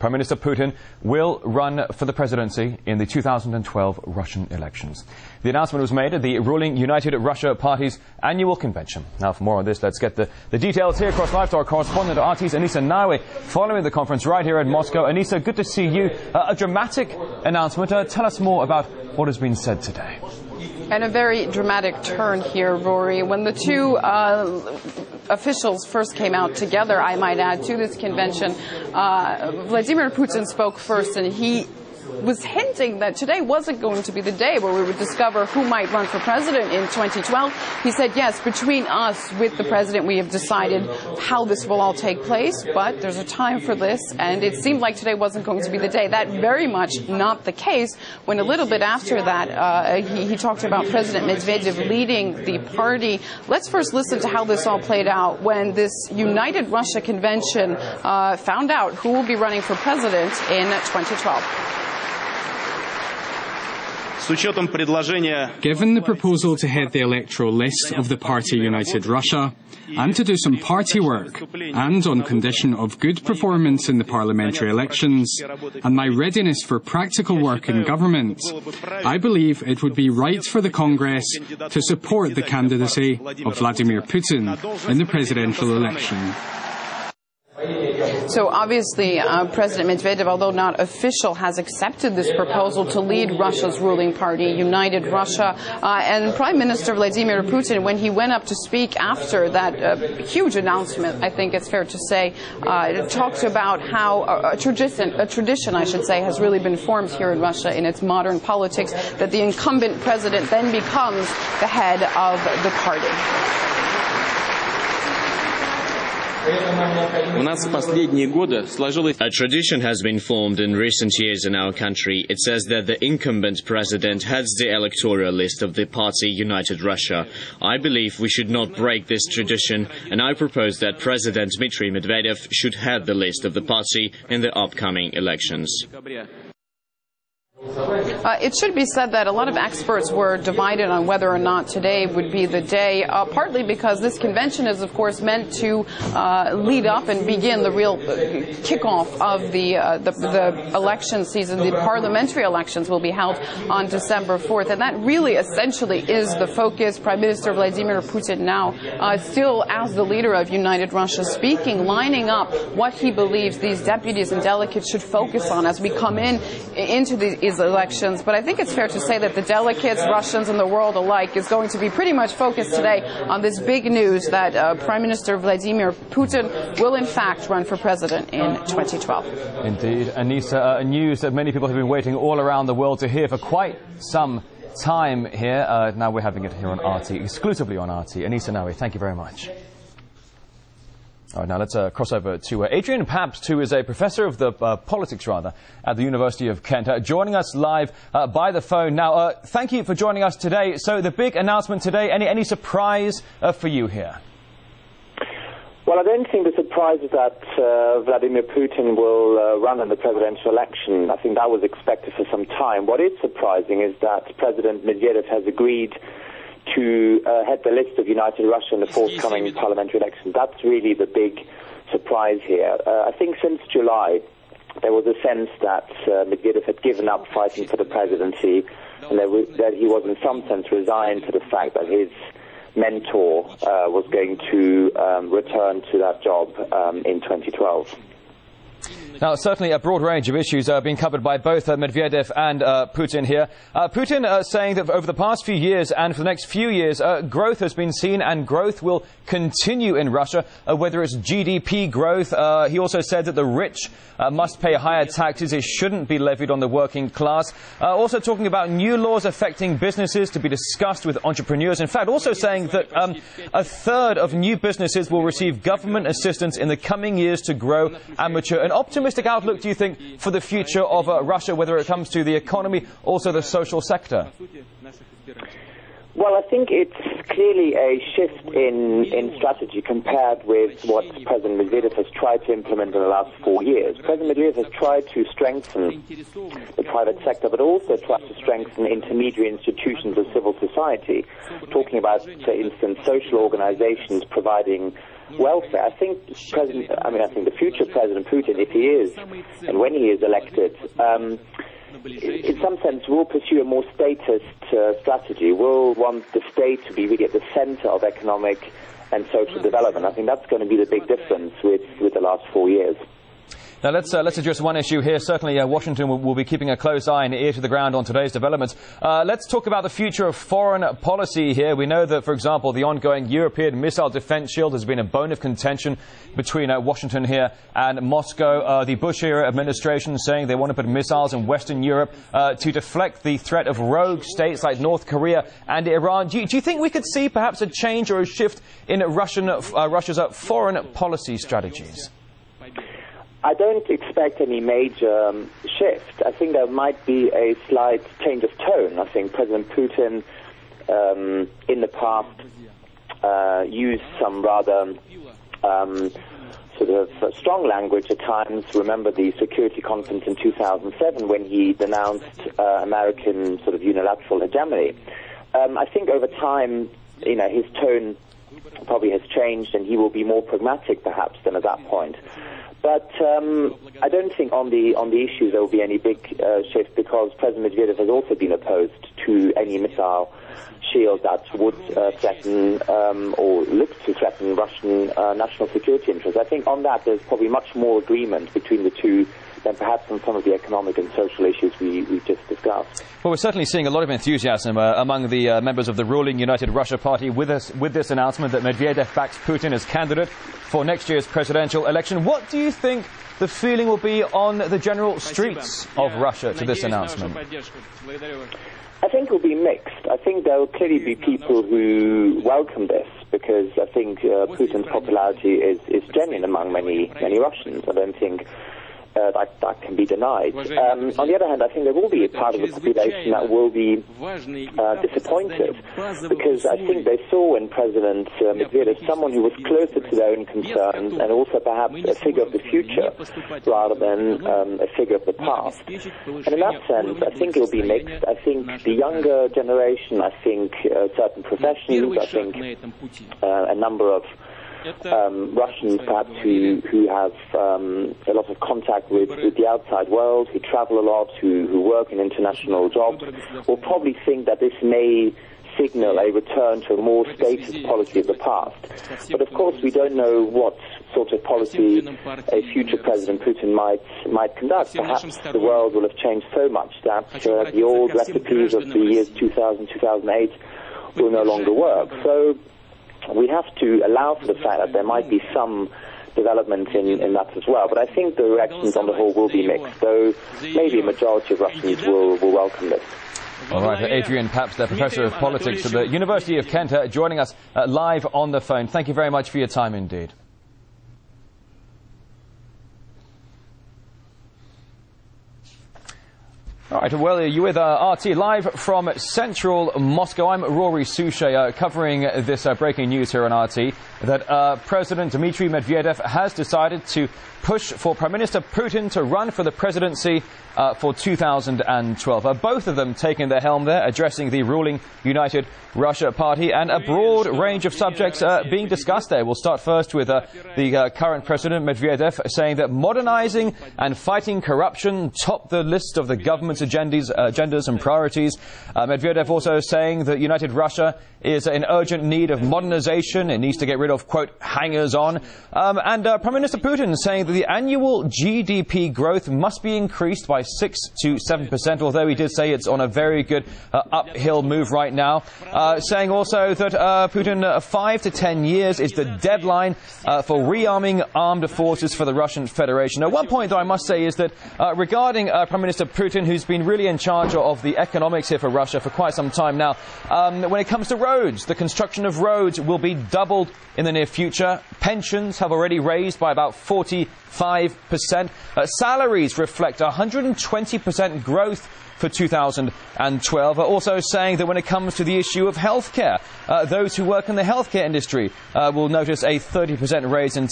Prime Minister Putin will run for the presidency in the 2012 Russian elections. The announcement was made at the ruling United Russia Party's annual convention. Now, for more on this, let's get the details here across live to our correspondent at RT's Anissa Naouai, following the conference right here in Moscow. Anissa, good to see you. A dramatic announcement. Tell us more about what has been said today. And a very dramatic turn here, Rory. When the two officials first came out together, I might add, to this convention, Vladimir Putin spoke first, and he was hinting that today wasn't going to be the day where we would discover who might run for president in 2012. He said, yes, between us, with the president, we have decided how this will all take place, but there's a time for this, and it seemed like today wasn't going to be the day. That very much not the case, when a little bit after that, he talked about President Medvedev leading the party. Let's first listen to how this all played out when this United Russia convention found out who will be running for president in 2012. Given the proposal to head the electoral list of the party United Russia, and to do some party work, and on condition of good performance in the parliamentary elections, and my readiness for practical work in government, I believe it would be right for the Congress to support the candidacy of Vladimir Putin in the presidential election. So obviously, President Medvedev, although not official, has accepted this proposal to lead Russia's ruling party, United Russia. And Prime Minister Vladimir Putin, when he went up to speak after that huge announcement, I think it's fair to say, talked about how a tradition, I should say, has really been formed here in Russia in its modern politics, that the incumbent president then becomes the head of the party. A tradition has been formed in recent years in our country. It says that the incumbent president heads the electoral list of the party United Russia. I believe we should not break this tradition, and I propose that President Dmitry Medvedev should head the list of the party in the upcoming elections. It should be said that a lot of experts were divided on whether or not today would be the day, partly because this convention is, of course, meant to lead up and begin the real kickoff of the election season. The parliamentary elections will be held on December 4th, and that really essentially is the focus. Prime Minister Vladimir Putin now, still as the leader of United Russia, speaking, lining up what he believes these deputies and delegates should focus on as we come into these elections. But I think it's fair to say that the delegates, Russians and the world alike, is going to be pretty much focused today on this big news that Prime Minister Vladimir Putin will in fact run for president in 2012. Indeed, Anissa, news that many people have been waiting all around the world to hear for quite some time here. Now we're having it here on RT, exclusively on RT. Anissa Naouai, thank you very much. All right, now let's cross over to Adrian Pabst, who is a professor of the politics, at the University of Kent, joining us live by the phone. Now, thank you for joining us today. So the big announcement today, any surprise for you here? Well, I don't think the surprise is that Vladimir Putin will run in the presidential election. I think that was expected for some time. What is surprising is that President Medvedev has agreed to head the list of United Russia in the forthcoming parliamentary election. That's really the big surprise here. I think since July, there was a sense that Medvedev had given up fighting for the presidency, and that he was in some sense resigned to the fact that his mentor was going to return to that job in 2012. Now, certainly a broad range of issues are being covered by both Medvedev and Putin here. Putin saying that over the past few years and for the next few years, growth has been seen and growth will continue in Russia, whether it's GDP growth. He also said that the rich must pay higher taxes. It shouldn't be levied on the working class. Also talking about new laws affecting businesses to be discussed with entrepreneurs. In fact, also saying that a third of new businesses will receive government assistance in the coming years to grow and mature. An optimistic outlook, do you think, for the future of Russia, whether it comes to the economy, also the social sector? Well, I think it's clearly a shift in strategy compared with what President Medvedev has tried to implement in the last 4 years. President Medvedev has tried to strengthen the private sector, but also tried to strengthen intermediary institutions of civil society, talking about, for instance, social organizations providing welfare. I think the future President Putin, if he is, and when he is elected, in some sense will pursue a more statist strategy, will want the state to be really at the center of economic and social development. I think that's going to be the big difference with the last 4 years. Now let's address one issue here. Certainly Washington will be keeping a close eye and ear to the ground on today's developments. Let's talk about the future of foreign policy here. We know that, for example, the ongoing European missile defense shield has been a bone of contention between Washington here and Moscow. The Bush-era administration saying they want to put missiles in Western Europe to deflect the threat of rogue states like North Korea and Iran. Do you think we could see perhaps a change or a shift in Russia's foreign policy strategies? I don't expect any major shift. I think there might be a slight change of tone. I think President Putin in the past used some rather sort of strong language at times. Remember the Security Conference in 2007 when he denounced American sort of unilateral hegemony. I think over time, his tone probably has changed and he will be more pragmatic perhaps than at that point. But I don't think on the issues there will be any big shift, because President Medvedev has also been opposed to any missile shield that would threaten or look to threaten Russian national security interests. I think on that there's probably much more agreement between the two than perhaps on some of the economic and social issues we've just discussed. Well, we're certainly seeing a lot of enthusiasm among the members of the ruling United Russia Party with this announcement that Medvedev backs Putin as candidate for next year's presidential election. What do you think the feeling will be on the general streets of Russia to this announcement? I think it will be mixed. I think there will clearly be people who welcome this, because I think Putin's popularity is genuine among many Russians. I don't think that can be denied. On the other hand, I think there will be a part of the population that will be disappointed, because I think they saw in President Medvedev someone who was closer to their own concerns and also perhaps a figure of the future rather than a figure of the past. And in that sense, I think it will be mixed. I think the younger generation, I think certain professions, I think a number of Russians perhaps who have a lot of contact with the outside world, who travel a lot, who work in international jobs, will probably think that this may signal a return to a more statist policy of the past. But of course we don't know what sort of policy a future President Putin might conduct. Perhaps the world will have changed so much that the old recipes of the years 2000, 2008 will no longer work. So we have to allow for the fact that there might be some development in that as well. But I think the reactions on the whole will be mixed, though maybe a majority of Russians will welcome this. All right, Adrian Paps, the Professor of Politics at the University of Kent, joining us live on the phone. Thank you very much for your time indeed. All right, well, you're with RT live from central Moscow. I'm Rory Suchet, covering this breaking news here on RT, that President Dmitry Medvedev has decided to push for Prime Minister Putin to run for the presidency for 2012. Both of them taking the helm there, addressing the ruling United Russia Party, and a broad range of subjects being discussed there. We'll start first with the current President Medvedev saying that modernizing and fighting corruption top the list of the government's agendas and priorities. Medvedev also saying that United Russia is in urgent need of modernization. It needs to get rid of, quote, hangers-on. And Prime Minister Putin saying that the annual GDP growth must be increased by 6 to 7%, although he did say it's on a very good uphill move right now. Saying also that Putin, 5 to 10 years is the deadline for rearming armed forces for the Russian Federation. Now, one point, though, I must say is that regarding Prime Minister Putin, who's been really in charge of the economics here for Russia for quite some time now, when it comes to roads, the construction of roads will be doubled in the near future. Pensions have already raised by about 45%. Salaries reflect 120% growth for 2012. Also saying that when it comes to the issue of healthcare, those who work in the healthcare industry will notice a 30% raise in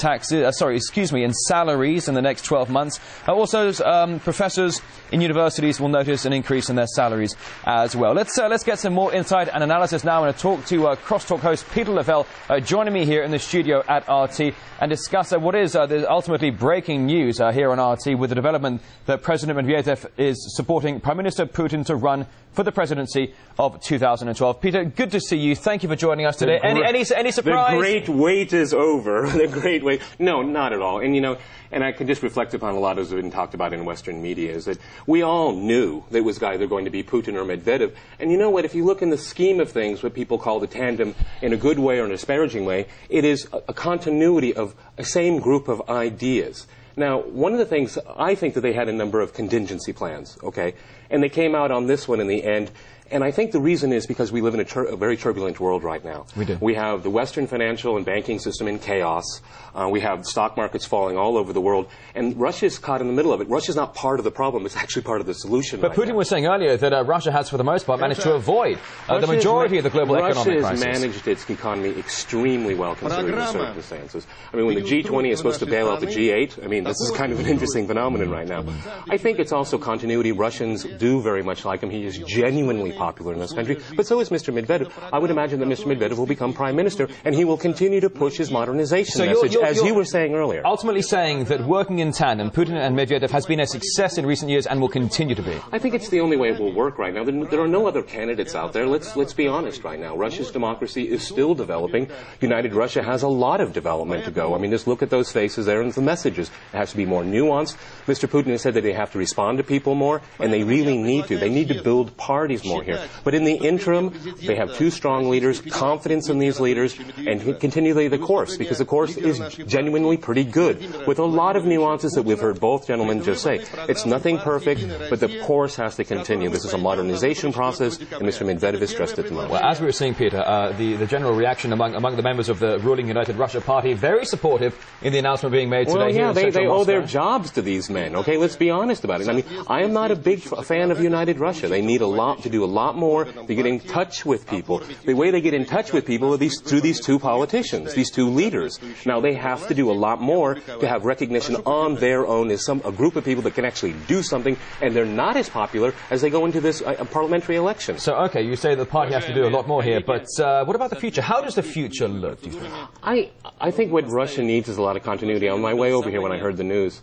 in salaries in the next 12 months. Also, professors in universities will notice an increase in their salaries as well. Let's get some more insight and analysis now. I'm going to talk to Crosstalk host Peter Lavelle joining me here in the studio at RT and discuss what is the ultimately breaking news here on RT with the development that President Medvedev is supporting Prime Minister Putin to run for the presidency of 2012. Peter, good to see you. Thank you for joining us today. Any surprise? The great wait is over. The great wait. No, not at all. And, you know, and I can just reflect upon a lot of what's been talked about in Western media is that we all knew that it was either going to be Putin or Medvedev. And you know what? If you look in the scheme of things, what people call the tandem in a good way or an disparaging way, it is a continuity of a same group of ideas. Now, one of the things, I think that they had a number of contingency plans, okay? And they came out on this one in the end. And I think the reason is because we live in a very turbulent world right now. We do. We have the Western financial and banking system in chaos. We have stock markets falling all over the world. And Russia's caught in the middle of it. Russia's not part of the problem. It's actually part of the solution. But Putin was saying earlier that Russia has, for the most part, managed to avoid the majority of the global economic crisis. Russia has managed its economy extremely well considering the circumstances. I mean, when the G20 is supposed to bail out the G8, I mean, this is kind of an interesting phenomenon right now. I think it's also continuity. Russians do very much like him. He is genuinely popular in this country, but so is Mr. Medvedev. I would imagine that Mr. Medvedev will become prime minister, and he will continue to push his modernization message, as you were saying earlier. Ultimately saying that working in tandem, Putin and Medvedev has been a success in recent years and will continue to be. I think it's the only way it will work right now. There are no other candidates out there. Let's be honest right now. Russia's democracy is still developing. United Russia has a lot of development to go. I mean, just look at those faces there and the messages. It has to be more nuanced. Mr. Putin has said that they have to respond to people more, and they really need to. They need to build parties more here. But in the interim, they have two strong leaders, confidence in these leaders, and continually the course, because the course is genuinely pretty good, with a lot of nuances that we've heard both gentlemen just say. It's nothing perfect, but the course has to continue. This is a modernization process, and Mr. Medvedev is stressed at the moment. Well, as we were seeing, Peter, the general reaction among the members of the ruling United Russia Party, very supportive in the announcement being made today. Well, yeah, here in they owe Moscow. their jobs to these men, okay? Let's be honest about it. I mean, I am not a big fan of United Russia. They need to do a lot more to get in touch with people. The way they get in touch with people is through these two politicians, these two leaders. Now, they have to do a lot more to have recognition on their own as a group of people that can actually do something, and they're not as popular as they go into this parliamentary election. So, okay, you say the party has to do a lot more here, but what about the future? How does the future look, do you think? I think what Russia needs is a lot of continuity. On my way over here when I heard the news,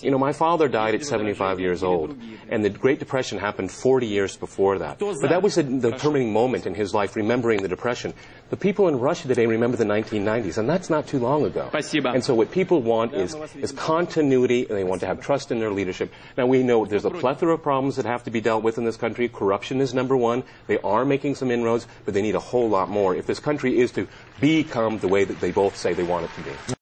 you know, my father died at 75 years old, and the Great Depression happened 40 years before that. But that was the turning moment in his life, remembering the Depression. The people in Russia today remember the 1990s, and that's not too long ago. And so what people want is continuity, and they want to have trust in their leadership. Now, we know there's a plethora of problems that have to be dealt with in this country. Corruption is number one. They are making some inroads, but they need a whole lot more if this country is to become the way that they both say they want it to be.